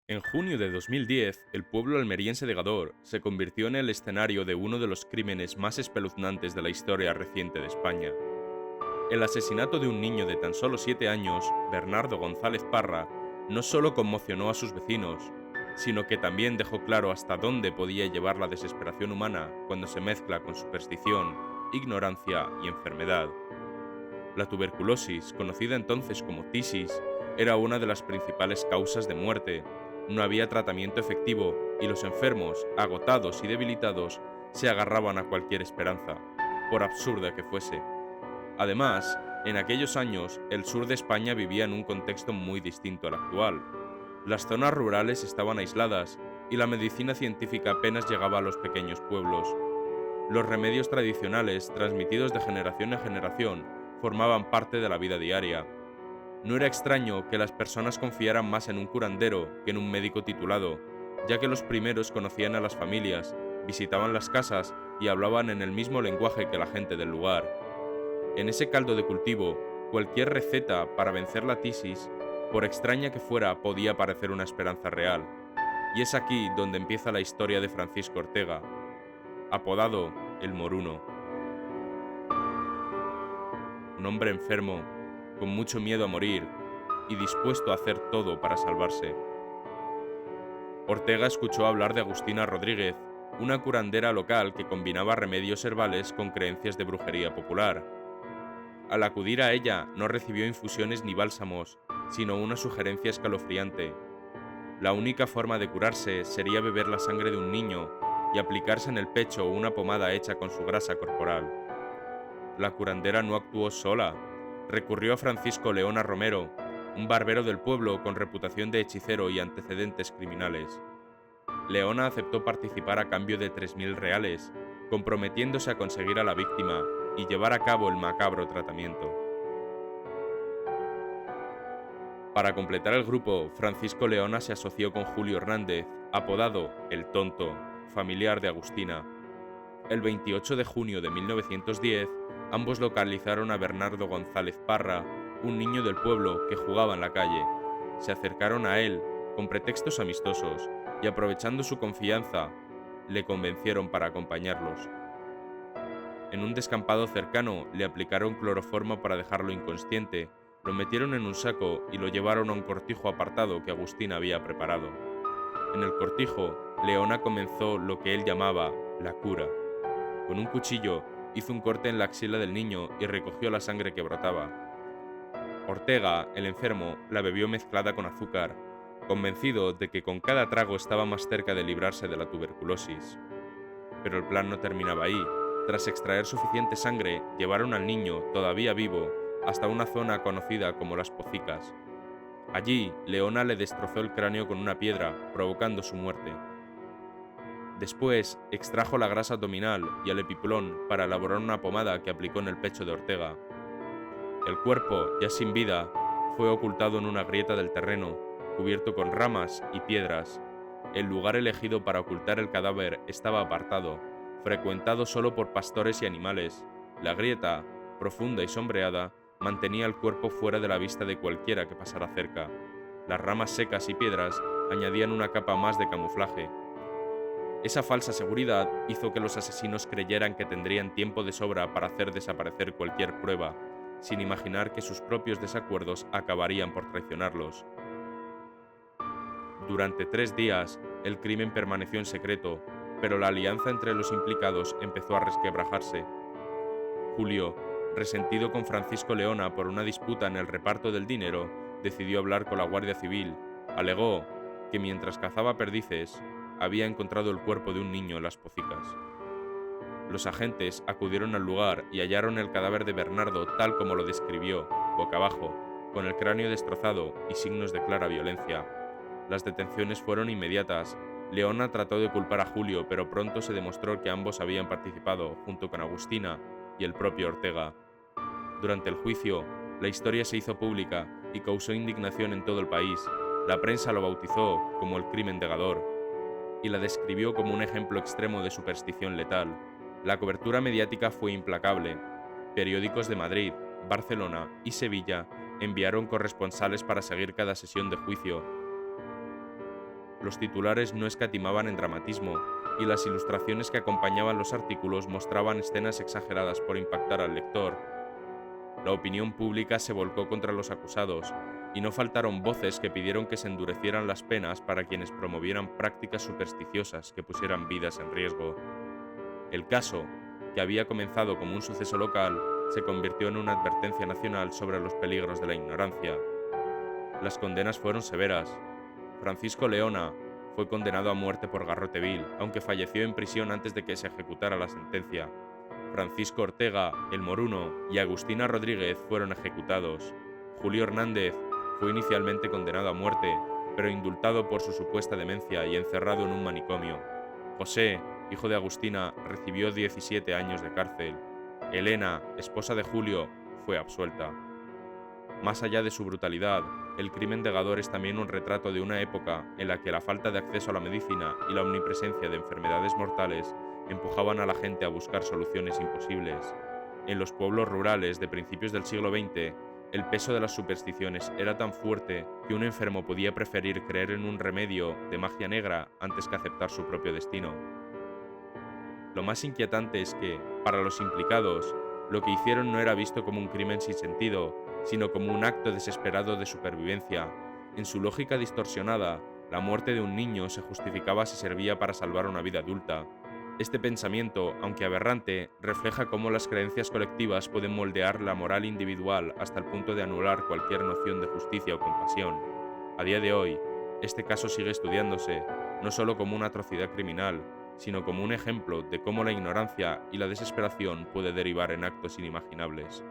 En junio de 2010, el pueblo almeriense de Gador se convirtió en el escenario de uno de los crímenes más espeluznantes de la historia reciente de España. El asesinato de un niño de tan solo 7 años, Bernardo González Parra, no solo conmocionó a sus vecinos, sino que también dejó claro hasta dónde podía llevar la desesperación humana cuando se mezcla con superstición, ignorancia y enfermedad. La tuberculosis, conocida entonces como tisis, era una de las principales causas de muerte. No había tratamiento efectivo y los enfermos, agotados y debilitados, se agarraban a cualquier esperanza, por absurda que fuese. Además, en aquellos años, el sur de España vivía en un contexto muy distinto al actual. Las zonas rurales estaban aisladas y la medicina científica apenas llegaba a los pequeños pueblos. Los remedios tradicionales, transmitidos de generación en generación, formaban parte de la vida diaria. No era extraño que las personas confiaran más en un curandero que en un médico titulado, ya que los primeros conocían a las familias, visitaban las casas y hablaban en el mismo lenguaje que la gente del lugar. En ese caldo de cultivo, cualquier receta para vencer la tisis, por extraña que fuera, podía parecer una esperanza real. Y es aquí donde empieza la historia de Francisco Ortega, apodado el Moruno, un hombre enfermo, con mucho miedo a morir y dispuesto a hacer todo para salvarse. Ortega escuchó hablar de Agustina Rodríguez, una curandera local que combinaba remedios herbales con creencias de brujería popular. Al acudir a ella, no recibió infusiones ni bálsamos, sino una sugerencia escalofriante. La única forma de curarse sería beber la sangre de un niño y aplicarse en el pecho una pomada hecha con su grasa corporal. La curandera no actuó sola. Recurrió a Francisco Leona Romero, un barbero del pueblo con reputación de hechicero y antecedentes criminales. Leona aceptó participar a cambio de 3.000 reales, comprometiéndose a conseguir a la víctima y llevar a cabo el macabro tratamiento. Para completar el grupo, Francisco Leona se asoció con Julio Hernández, apodado El Tonto, familiar de Agustina. El 28 de junio de 1910, ambos localizaron a Bernardo González Parra, un niño del pueblo que jugaba en la calle. Se acercaron a él con pretextos amistosos y, aprovechando su confianza, le convencieron para acompañarlos. En un descampado cercano le aplicaron cloroformo para dejarlo inconsciente, lo metieron en un saco y lo llevaron a un cortijo apartado que Agustín había preparado. En el cortijo, Leona comenzó lo que él llamaba la cura. Con un cuchillo hizo un corte en la axila del niño y recogió la sangre que brotaba. Ortega, el enfermo, la bebió mezclada con azúcar, convencido de que con cada trago estaba más cerca de librarse de la tuberculosis. Pero el plan no terminaba ahí. Tras extraer suficiente sangre, llevaron al niño, todavía vivo, hasta una zona conocida como Las Pocicas. Allí, Leona le destrozó el cráneo con una piedra, provocando su muerte. Después, extrajo la grasa abdominal y el epiplón para elaborar una pomada que aplicó en el pecho de Ortega. El cuerpo, ya sin vida, fue ocultado en una grieta del terreno, cubierto con ramas y piedras. El lugar elegido para ocultar el cadáver estaba apartado, frecuentado solo por pastores y animales. La grieta, profunda y sombreada, mantenía el cuerpo fuera de la vista de cualquiera que pasara cerca. Las ramas secas y piedras añadían una capa más de camuflaje. Esa falsa seguridad hizo que los asesinos creyeran que tendrían tiempo de sobra para hacer desaparecer cualquier prueba, sin imaginar que sus propios desacuerdos acabarían por traicionarlos. Durante 3 días, el crimen permaneció en secreto, pero la alianza entre los implicados empezó a resquebrajarse. Julio, resentido con Francisco Leona por una disputa en el reparto del dinero, decidió hablar con la Guardia Civil. Alegó que mientras cazaba perdices, había encontrado el cuerpo de un niño en Las Pocicas. Los agentes acudieron al lugar y hallaron el cadáver de Bernardo tal como lo describió, boca abajo, con el cráneo destrozado y signos de clara violencia. Las detenciones fueron inmediatas. Leona trató de culpar a Julio, pero pronto se demostró que ambos habían participado, junto con Agustina y el propio Ortega. Durante el juicio, la historia se hizo pública y causó indignación en todo el país. La prensa lo bautizó como el crimen de Gador y la describió como un ejemplo extremo de superstición letal. La cobertura mediática fue implacable. Periódicos de Madrid, Barcelona y Sevilla enviaron corresponsales para seguir cada sesión de juicio. Los titulares no escatimaban en dramatismo, y las ilustraciones que acompañaban los artículos mostraban escenas exageradas por impactar al lector. La opinión pública se volcó contra los acusados, y no faltaron voces que pidieron que se endurecieran las penas para quienes promovieran prácticas supersticiosas que pusieran vidas en riesgo. El caso, que había comenzado como un suceso local, se convirtió en una advertencia nacional sobre los peligros de la ignorancia. Las condenas fueron severas. Francisco Leona fue condenado a muerte por garrote vil, aunque falleció en prisión antes de que se ejecutara la sentencia. Francisco Ortega, el Moruno, y Agustina Rodríguez fueron ejecutados. Julio Hernández fue inicialmente condenado a muerte, pero indultado por su supuesta demencia y encerrado en un manicomio. José, hijo de Agustina, recibió 17 años de cárcel. Elena, esposa de Julio, fue absuelta. Más allá de su brutalidad, el crimen de Gador es también un retrato de una época en la que la falta de acceso a la medicina y la omnipresencia de enfermedades mortales empujaban a la gente a buscar soluciones imposibles. En los pueblos rurales de principios del siglo XX, el peso de las supersticiones era tan fuerte que un enfermo podía preferir creer en un remedio de magia negra antes que aceptar su propio destino. Lo más inquietante es que, para los implicados, lo que hicieron no era visto como un crimen sin sentido, sino como un acto desesperado de supervivencia. En su lógica distorsionada, la muerte de un niño se justificaba si servía para salvar una vida adulta. Este pensamiento, aunque aberrante, refleja cómo las creencias colectivas pueden moldear la moral individual hasta el punto de anular cualquier noción de justicia o compasión. A día de hoy, este caso sigue estudiándose, no solo como una atrocidad criminal, sino como un ejemplo de cómo la ignorancia y la desesperación puede derivar en actos inimaginables.